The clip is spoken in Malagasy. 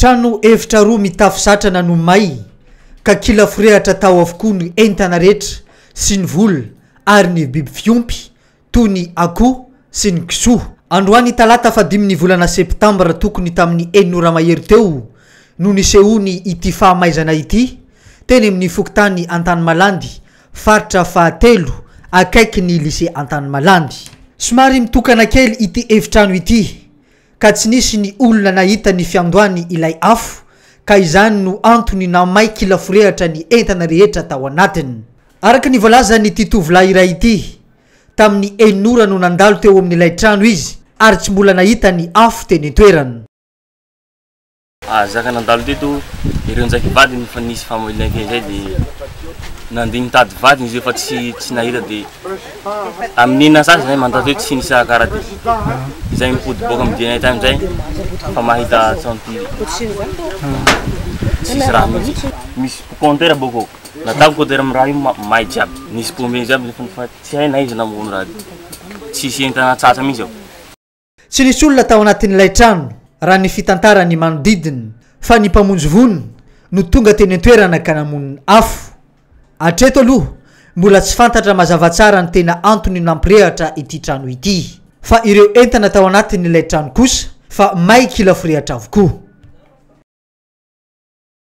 Trano efitra roa mitafisatrana no may ka kila firehatra tao avokoa ny entana rehetra sy ny vola ary ny biby fiompy toy ny akoho sy ny kisoa. Androany talata fa 5 ny volana septambra tokony tamin'ny 9 mahery teo no nisehony ity fahamaizana ity teny amin'ny fokotany Antanimalandy faritra fahatelo akaiky ny lycée Antanimalandy. Somary mitokana kely ity efitrano ity ka tsy nisy ny olona nahita ny fiandohany ilay afo ka izany no antony namay kila firehatra ny entana rehetra tao anatiny. Araka ny voalazany ity tovolahy iray ity tamin'ny 9 no nandalo teo amin'ilay trano izy ary tsy mbola nahita ny afo teny toerany. Zaka nandalo teto ireo njaky vadiny fa nisy famoilana kely zay de nandigny tady vadiny izy fa tsy nahita de amin'ina sasy zay mandalo hoe tsy nisy karaha ty. Izay mipody boka am'dinay tamy zay fa mahita santiry. Tsisy raha misy compteur boko. Natako compteur am raha io may jiaby. Nisy pombe jiaby fa tsy hay na izy namono raha ty. Tsisy entana tsatsa mihitsy ao. Tsy nisy olona tao anatin'ilay trano raha ny fitantarany manodidiny fa ny mpamonjy vono no tonga teny an-toerana ka namono afo. Hatreto aloha mbola tsy fantatra mazava tsara ny tena antony nampirehatra ity trano ity fa ireo entana tao anatin'ilay trano kosa fa may kila firehatra avokoa.